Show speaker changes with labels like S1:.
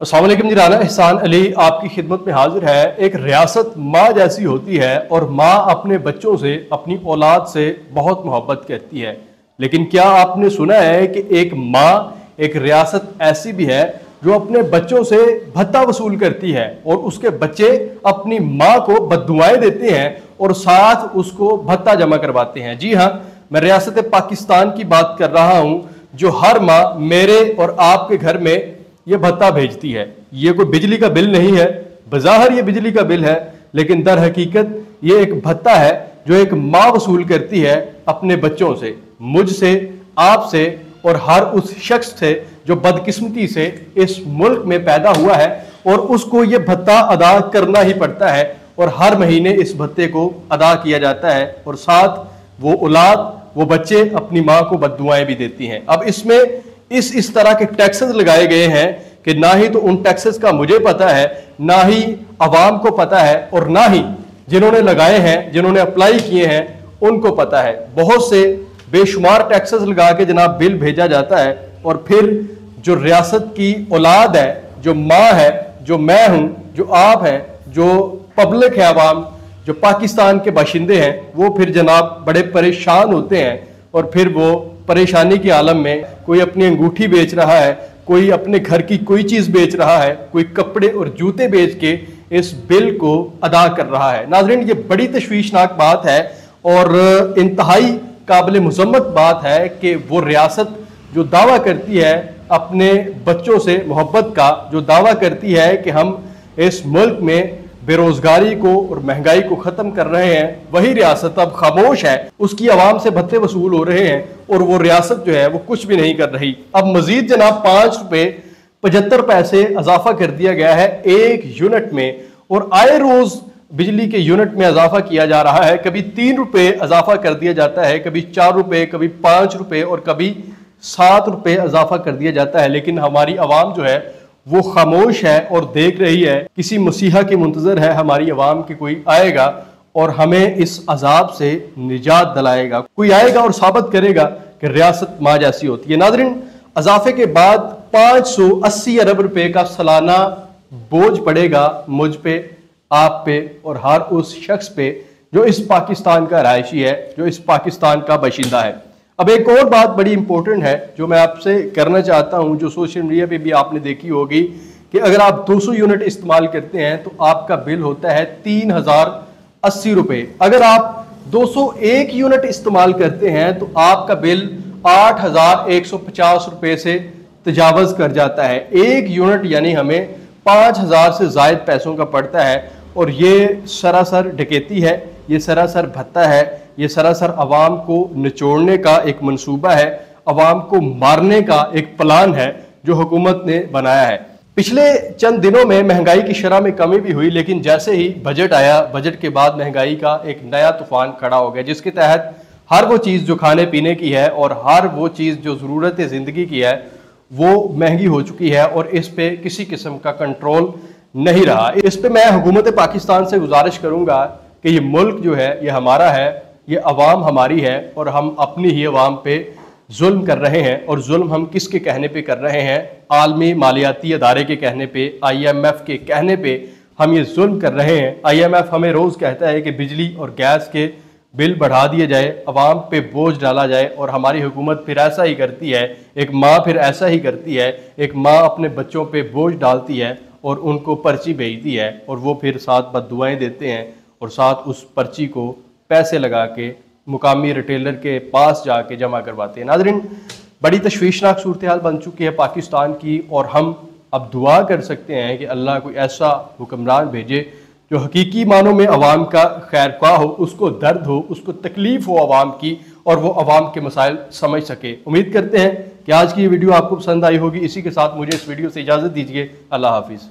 S1: अस्सलाम वालेकुम जी। राना एहसान अली आपकी खिदमत में हाजिर है। एक रियासत माँ जैसी होती है और माँ अपने बच्चों से, अपनी औलाद से बहुत मोहब्बत करती है। लेकिन क्या आपने सुना है कि एक माँ, एक रियासत ऐसी भी है जो अपने बच्चों से भत्ता वसूल करती है और उसके बच्चे अपनी माँ को बद्दुआएं देते हैं और साथ उसको भत्ता जमा करवाते हैं। जी हाँ, मैं रियासत पाकिस्तान की बात कर रहा हूँ, जो हर माँ मेरे और आपके घर में ये भत्ता भेजती है। ये कोई बिजली का बिल नहीं है, बज़ाहिर ये बिजली का बिल है, लेकिन दर हकीकत ये एक भत्ता है जो एक माँ वसूल करती है अपने बच्चों से, मुझसे, आपसे और हर उस शख्स से जो बदकिस्मती से इस मुल्क में पैदा हुआ है और उसको ये भत्ता अदा करना ही पड़ता है और हर महीने इस भत्ते को अदा किया जाता है और साथ वो औलाद, वो बच्चे अपनी माँ को बद्दुआएं भी देती हैं। अब इसमें इस तरह के टैक्सेस लगाए गए हैं कि ना ही तो उन टैक्सेस का मुझे पता है, ना ही अवाम को पता है और ना ही जिन्होंने लगाए हैं, जिन्होंने अप्लाई किए हैं, उनको पता है। बहुत से बेशुमार टैक्सेस लगा के जनाब बिल भेजा जाता है और फिर जो रियासत की औलाद है, जो माँ है, जो मैं हूं, जो आप हैं, जो पब्लिक है, अवाम, जो पाकिस्तान के बाशिंदे हैं, वो फिर जनाब बड़े परेशान होते हैं और फिर वो परेशानी के आलम में कोई अपनी अंगूठी बेच रहा है, कोई अपने घर की कोई चीज़ बेच रहा है, कोई कपड़े और जूते बेच के इस बिल को अदा कर रहा है। नाज़रीन, ये बड़ी तशवीशनाक बात है और इंतहाई काबिल मुज़म्मत बात है कि वो रियासत जो दावा करती है अपने बच्चों से मोहब्बत का, जो दावा करती है कि हम इस मुल्क में बेरोजगारी को और महंगाई को खत्म कर रहे हैं, वही रियासत अब खामोश है। उसकी आवाम से भत्ते वसूल हो रहे हैं और वो रियासत जो है वो कुछ भी नहीं कर रही। अब मजीद जनाब 5 रुपए 75 पैसे इजाफा कर दिया गया है एक यूनिट में और आए रोज बिजली के यूनिट में इजाफा किया जा रहा है। कभी 3 रुपए इजाफा कर दिया जाता है, कभी 4 रुपए, कभी 5 रुपए और कभी 7 रुपए इजाफा कर दिया जाता है। लेकिन हमारी आवाम जो है वो खामोश है और देख रही है। किसी मसीहा की मुंतजर है हमारी आवाम की कोई आएगा और हमें इस अजाब से निजात दिलाएगा, कोई आएगा और साबित करेगा कि रियासत माँ जैसी होती है। नाज़रीन, इजाफे के बाद 580 अरब रुपए का सालाना बोझ पड़ेगा मुझ पे, आप पे और हर उस शख्स पे जो इस पाकिस्तान का रहायशी है, जो इस पाकिस्तान का बाशिंदा है। अब एक और बात बड़ी इंपॉर्टेंट है जो मैं आपसे करना चाहता हूं, जो सोशल मीडिया पे भी आपने देखी होगी कि अगर आप 200 यूनिट इस्तेमाल करते हैं तो आपका बिल होता है 3080 रुपए। अगर आप 201 यूनिट इस्तेमाल करते हैं तो आपका बिल 8150 रुपए से तजावज़ कर जाता है। एक यूनिट यानी हमें 5000 से ज़ायद पैसों का पड़ता है और ये सरासर डकैती है, ये सरासर भत्ता है, ये सरासर अवाम को निचोड़ने का एक मंसूबा है, अवाम को मारने का एक प्लान है जो हुकूमत ने बनाया है। पिछले चंद दिनों में महंगाई की शरह में कमी भी हुई, लेकिन जैसे ही बजट आया, बजट के बाद महंगाई का एक नया तूफान खड़ा हो गया, जिसके तहत हर वो चीज़ जो खाने पीने की है और हर वो चीज़ जो ज़रूरत ज़िंदगी की है वो महंगी हो चुकी है और इस पे किसी किस्म का कंट्रोल नहीं रहा। इस पे मैं हुकूमत पाकिस्तान से गुजारिश करूँगा कि ये मुल्क जो है ये हमारा है, ये अवाम हमारी है और हम अपनी ही अवाम पे जुल्म कर रहे हैं। और जुल्म हम किसके कहने पे कर रहे हैं? आलमी मालियाती अदारे के कहने पे, IMF के कहने पे हम ये जुल्म कर रहे हैं। IMF हमें रोज़ कहता है कि बिजली और गैस के बिल बढ़ा दिए जाए, अवाम पे बोझ डाला जाए और हमारी हुकूमत फिर ऐसा ही करती है। एक माँ फिर ऐसा ही करती है, एक माँ अपने बच्चों पे बोझ डालती है और उनको पर्ची भेजती है और वो फिर साथ बद्दुआएं देते हैं और साथ उस पर्ची को पैसे लगा के मुकामी रिटेलर के पास जाके जमा करवाते हैं। नाज़रीन, बड़ी तशवीशनाक सूरत हाल बन चुकी है पाकिस्तान की और हम अब दुआ कर सकते हैं कि अल्लाह कोई ऐसा हुक्मरान भेजे जो हकीकी मानों में अवाम का खैर ख्वाह हो, उसको दर्द हो, उसको तकलीफ हो अवाम की और वो अवाम के मसाइल समझ सके। उम्मीद करते हैं कि आज की ये वीडियो आपको पसंद आई होगी। इसी के साथ मुझे इस वीडियो से इजाज़त दीजिए। अल्लाह हाफिज़।